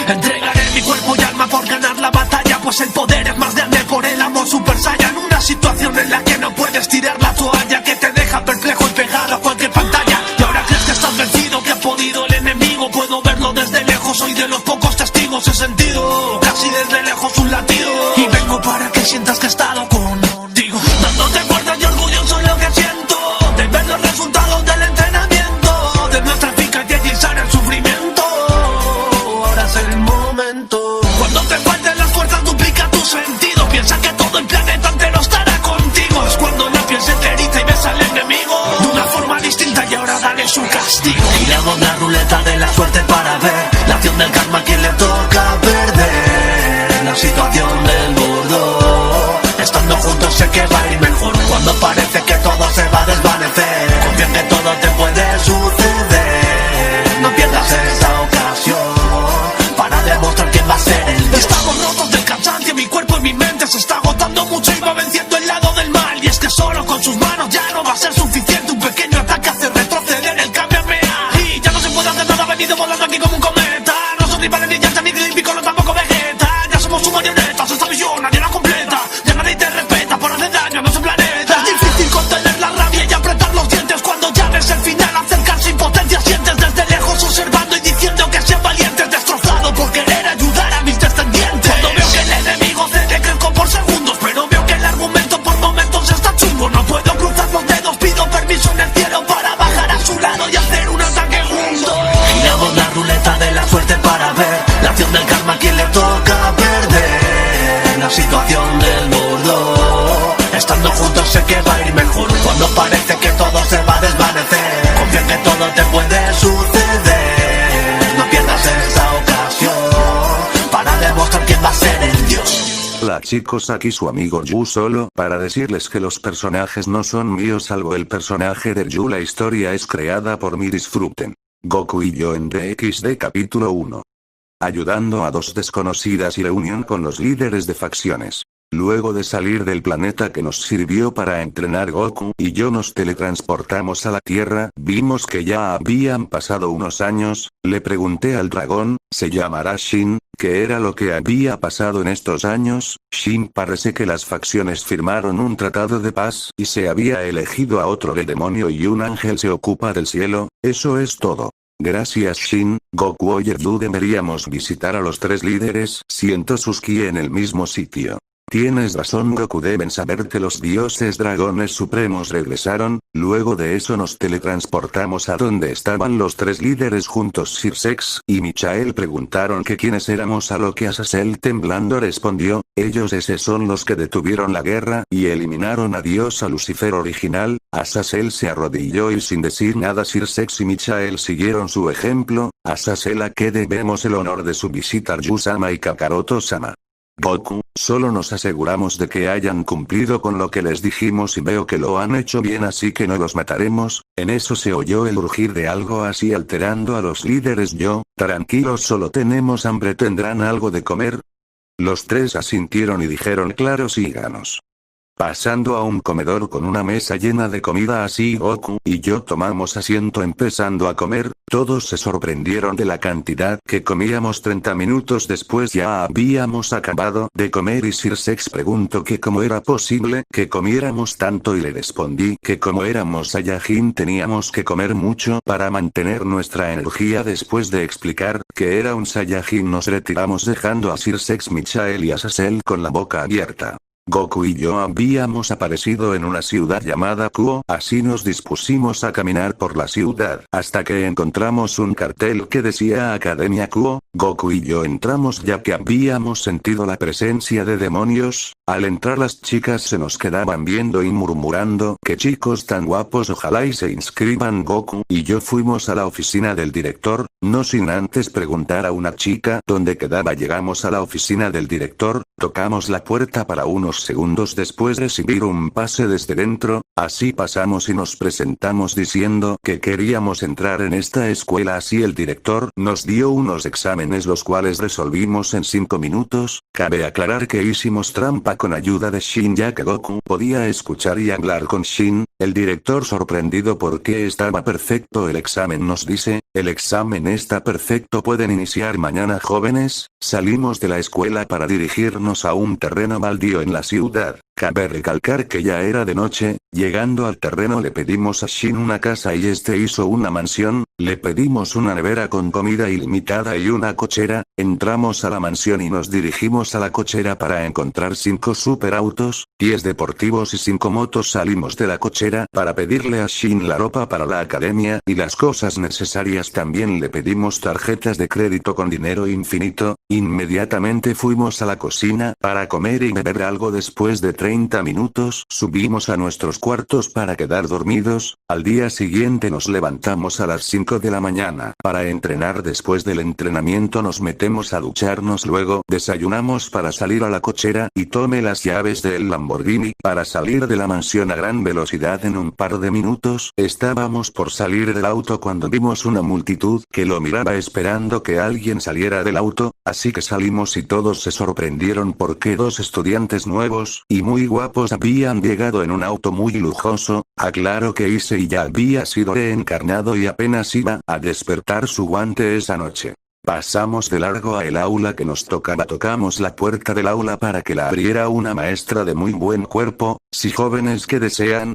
Entregaré mi cuerpo y alma por ganar la batalla, pues el poder es más grande por el amor Super Saiyan. Una situación en la que no puedes tirar la toalla, que te deja perplejo y pegado a cualquier pantalla. Y ahora crees que estás vencido, que ha podido el enemigo. Puedo verlo desde lejos, soy de los pocos testigos. He sentido casi desde lejos un latido, y vengo para que sientas que he estado contigo, dándote fuerza y orgulloso en lo que siento, de ver los resultados del entrenamiento, de nuestra eficacia y alisar el sufrimiento. Ahora es el momento. Cuando te falten las fuerzas duplica tu sentido, piensa que todo el planeta entero estará contigo. Es cuando la piel se te eriza y ves al enemigo de una forma distinta, y ahora dale su castigo. Giramos la ruleta de la suerte para ver la acción del karma a quien le toca perder. La situación del gordo, estando juntos sé que va a ir mejor. Cuando parece que todo se va a desvanecer, confía en que todo te puede suceder. No pierdas esa ocasión para demostrar quién va a ser el dios. Estamos rotos del cansancio, mi cuerpo y mi mente se está agotando mucho y va venciendo el lado del mal. Y es que solo con sus manos ya no va a ser suficiente. Un pequeño ataque hace retroceder el Kamehameha, y ya no se puede hacer nada, venido volando aquí como un cometa. No son rivales ni Yancha ni Piccolo, tampoco Vegeta. Ya somos sus marionetas, esta misión nadie la completa. Ya nadie te respeta por hacer daño a nuestro planeta. Es difícil contener la rabia y apretar los dientes cuando ya ves el final acercarse impotencia. Sientes desde lejos observando y diciendo que sean valientes, destrozado por querer ayudar a mis descendientes. Cuando veo que el enemigo cede, crezco por segundos, pero veo que el argumento por momentos está chungo. No puedo cruzar los dedos, pido permiso en el cielo para bajar a su lado y hacer un ataque juntos. Giramos la ruleta de la suerte para ver la acción del karma a quien le toca perder. La situación del gordo, estando juntos sé que va a ir mejor. Cuando parece que todo se va a desvanecer, confía en que todo te puede suceder. No pierdas esa ocasión para demostrar quién va a ser el dios. Hola chicos, aquí su amigo Yu solo para decirles que los personajes no son míos salvo el personaje de Yu. La historia es creada por mí, disfruten. Goku y yo en DXD capítulo 1. Ayudando a dos desconocidas y reunión con los líderes de facciones. Luego de salir del planeta que nos sirvió para entrenar, Goku y yo nos teletransportamos a la Tierra. Vimos que ya habían pasado unos años. Le pregunté al dragón, ¿se llamará Shin?, qué era lo que había pasado en estos años. Shin, parece que las facciones firmaron un tratado de paz y se había elegido a otro demonio y un ángel se ocupa del cielo. Eso es todo. Gracias Shin. Goku y Edu deberíamos visitar a los tres líderes. Siento sus ki en el mismo sitio. Tienes razón Goku, deben saber que los dioses dragones supremos regresaron. Luego de eso nos teletransportamos a donde estaban los tres líderes juntos. Sirsex y Michael preguntaron que quiénes éramos, a lo que Azazel temblando respondió, ellos esos son los que detuvieron la guerra y eliminaron a Dios a Lucifer original. Azazel se arrodilló y sin decir nada Sirsex y Michael siguieron su ejemplo. Azazel, ¿a qué debemos el honor de su visita? Yu-sama y Kakaroto-sama. Goku, solo nos aseguramos de que hayan cumplido con lo que les dijimos y veo que lo han hecho bien, así que no los mataremos. En eso se oyó el rugir de algo así alterando a los líderes. Yo, tranquilos, solo tenemos hambre, ¿tendrán algo de comer? Los tres asintieron y dijeron claro, síganos. Pasando a un comedor con una mesa llena de comida, así Goku y yo tomamos asiento empezando a comer. Todos se sorprendieron de la cantidad que comíamos. 30 minutos después ya habíamos acabado de comer y Sirsex preguntó que cómo era posible que comiéramos tanto y le respondí que como éramos Saiyajin teníamos que comer mucho para mantener nuestra energía. Después de explicar que era un Saiyajin nos retiramos dejando a Sirsex, Michael y Azazel con la boca abierta. Goku y yo habíamos aparecido en una ciudad llamada Kuo, así nos dispusimos a caminar por la ciudad hasta que encontramos un cartel que decía Academia Kuo. Goku y yo entramos ya que habíamos sentido la presencia de demonios. Al entrar las chicas se nos quedaban viendo y murmurando que chicos tan guapos, ojalá y se inscriban. Goku y yo fuimos a la oficina del director, no sin antes preguntar a una chica dónde quedaba. Llegamos a la oficina del director, tocamos la puerta para unos segundos después recibir un pase desde dentro, así pasamos y nos presentamos diciendo que queríamos entrar en esta escuela. Así el director nos dio unos exámenes los cuales resolvimos en 5 minutos, cabe aclarar que hicimos trampa con ayuda de Shin ya que Goku podía escuchar y hablar con Shin. El director, sorprendido porque estaba perfecto el examen, nos dice, El examen está perfecto, pueden iniciar mañana jóvenes. Salimos de la escuela para dirigirnos a un terreno baldío en la ciudad. Cabe recalcar que ya era de noche. Llegando al terreno le pedimos a Shin una casa y este hizo una mansión. Le pedimos una nevera con comida ilimitada y una cochera. Entramos a la mansión y nos dirigimos a la cochera para encontrar 5 superautos, 10 deportivos y 5 motos. Salimos de la cochera para pedirle a Shin la ropa para la academia y las cosas necesarias. También le pedimos tarjetas de crédito con dinero infinito. Inmediatamente fuimos a la cocina para comer y beber algo. Después de 30 minutos subimos a nuestros cuartos para quedar dormidos. Al día siguiente nos levantamos a las 5 de la mañana para entrenar. Después del entrenamiento nos metemos a ducharnos, luego desayunamos para salir a la cochera y tomé las llaves del Lamborghini para salir de la mansión a gran velocidad. En un par de minutos estábamos por salir del auto cuando vimos una multitud que lo miraba esperando que alguien saliera del auto, así que salimos y todos se sorprendieron porque 2 estudiantes nuevos y muy guapos habían llegado en un auto muy lujoso. Aclaro que Issei ya había sido reencarnado y apenas iba a despertar su guante esa noche. Pasamos de largo a el aula que nos tocaba. Tocamos la puerta del aula para que la abriera una maestra de muy buen cuerpo. Sí, jóvenes que desean.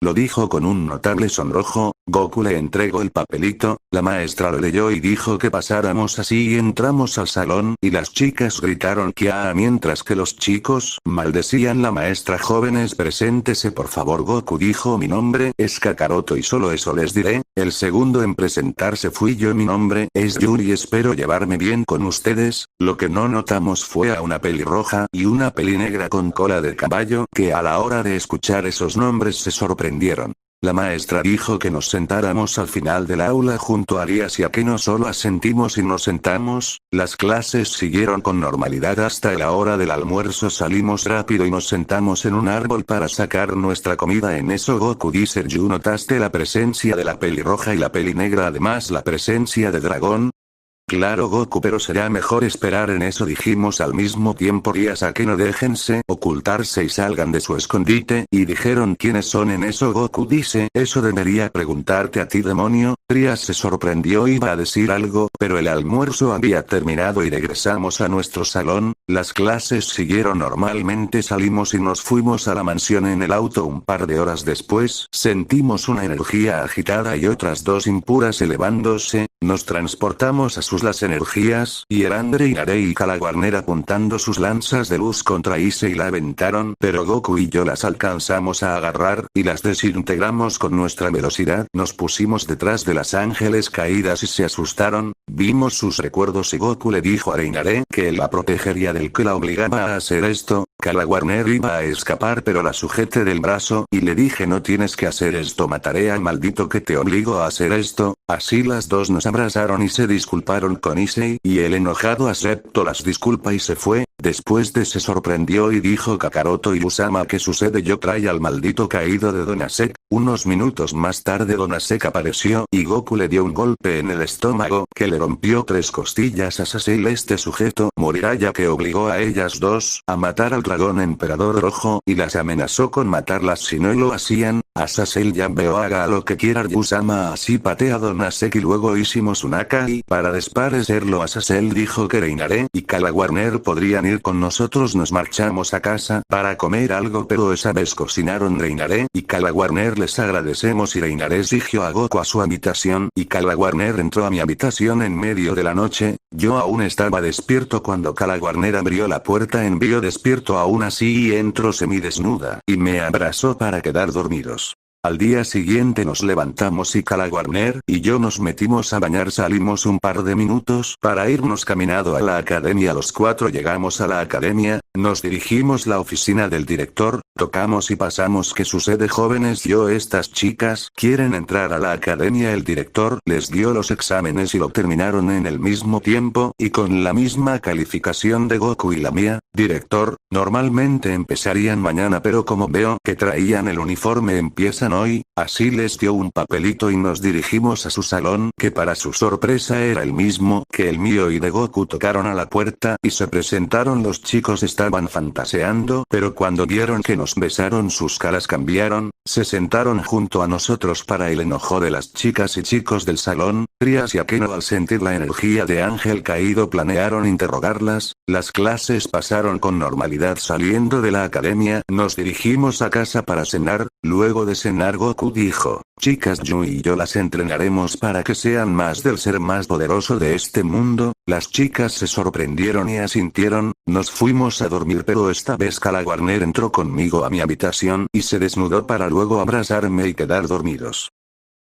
Lo dijo con un notable sonrojo. Goku le entregó el papelito, la maestra lo leyó y dijo que pasáramos. Así entramos al salón y las chicas gritaron "Kia", mientras que los chicos maldecían la maestra. Jóvenes, preséntese por favor. Goku dijo "Mi nombre es Kakaroto y solo eso les diré". El segundo en presentarse fui yo. "Mi nombre es Yuri, espero llevarme bien con ustedes". Lo que no notamos fue a una pelirroja y una pelinegra con cola de caballo que a la hora de escuchar esos nombres se sorprendieron. La maestra dijo que nos sentáramos al final del aula junto a Arias y a que no solo asentimos y nos sentamos. Las clases siguieron con normalidad hasta la hora del almuerzo. Salimos rápido y nos sentamos en un árbol para sacar nuestra comida. En eso Goku dice "¿You notaste la presencia de la pelirroja y la pelinegra, además la presencia de dragón?". "Claro Goku, pero será mejor esperar en eso", dijimos al mismo tiempo. Rías a que no déjense ocultarse y salgan de su escondite, y dijeron "¿Quiénes son?". En eso Goku dice "Eso debería preguntarte a ti, demonio". Rías se sorprendió, iba a decir algo, pero el almuerzo había terminado y regresamos a nuestro salón. Las clases siguieron normalmente. Salimos y nos fuimos a la mansión en el auto. Un par de horas después, sentimos una energía agitada y otras 2 impuras elevándose. Nos transportamos a las energías, y Erandre, Inare y Calaguarner apuntando sus lanzas de luz contra Issei la aventaron, pero Goku y yo las alcanzamos a agarrar, y las desintegramos con nuestra velocidad. Nos pusimos detrás de las ángeles caídas y se asustaron. Vimos sus recuerdos y Goku le dijo a Inare que él la protegería del que la obligaba a hacer esto. Calaguarner iba a escapar pero la sujeté del brazo y le dije "No tienes que hacer esto, mataré al maldito que te obligó a hacer esto". Así las dos nos abrazaron y se disculparon con Issei, y el enojado aceptó las disculpas y se fue. Después de se sorprendió y dijo "Kakaroto y Usama, ¿qué sucede?". "Yo trae al maldito caído de Donasek". Unos minutos más tarde Donasek apareció y Goku le dio un golpe en el estómago que le rompió 3 costillas a Sasel. Este sujeto morirá ya que obligó a ellas dos a matar al dragón emperador rojo y las amenazó con matarlas si no lo hacían. A Sasel ya veo, haga lo que quiera. Usama así patea a Donasek y luego hicimos un Akai para desparecerlo. A Sasel dijo que Reinaré y Calaguarner podrían ir con nosotros. Nos marchamos a casa para comer algo, pero esa vez cocinaron Reinaré y Calaguarner. Les agradecemos y Reinaré dirigió a Goku a su habitación y Calaguarner entró a mi habitación en medio de la noche. Yo aún estaba despierto cuando Calaguarner abrió la puerta. Envió despierto aún así y entró semidesnuda y me abrazó para quedar dormidos. Al día siguiente nos levantamos y Calaguarner y yo nos metimos a bañar. Salimos un par de minutos para irnos caminando a la academia. Los 4 llegamos a la academia, nos dirigimos a la oficina del director, tocamos y pasamos. ¿Qué sucede, jóvenes? Estas chicas quieren entrar a la academia. El director les dio los exámenes y lo terminaron en el mismo tiempo y con la misma calificación de Goku y la mía. Director, normalmente empezarían mañana, pero como veo que traían el uniforme empiezan hoy. Así les dio un papelito y nos dirigimos a su salón, que para su sorpresa era el mismo que el mío, y de Goku. Tocaron a la puerta y se presentaron los chicos. estaban fantaseando, pero cuando vieron que nos besaron sus caras cambiaron, se sentaron junto a nosotros para el enojo de las chicas y chicos del salón. Trias y Akeno al sentir la energía de Ángel Caído planearon interrogarlas. Las clases pasaron con normalidad. Saliendo de la academia, nos dirigimos a casa para cenar. Luego de cenar Goku dijo, chicas, Yu y yo las entrenaremos para que sean más del ser más poderoso de este mundo. Las chicas se sorprendieron y asintieron. Nos fuimos a dormir, pero esta vez Kala Warner entró conmigo a mi habitación y se desnudó para luego abrazarme y quedar dormidos.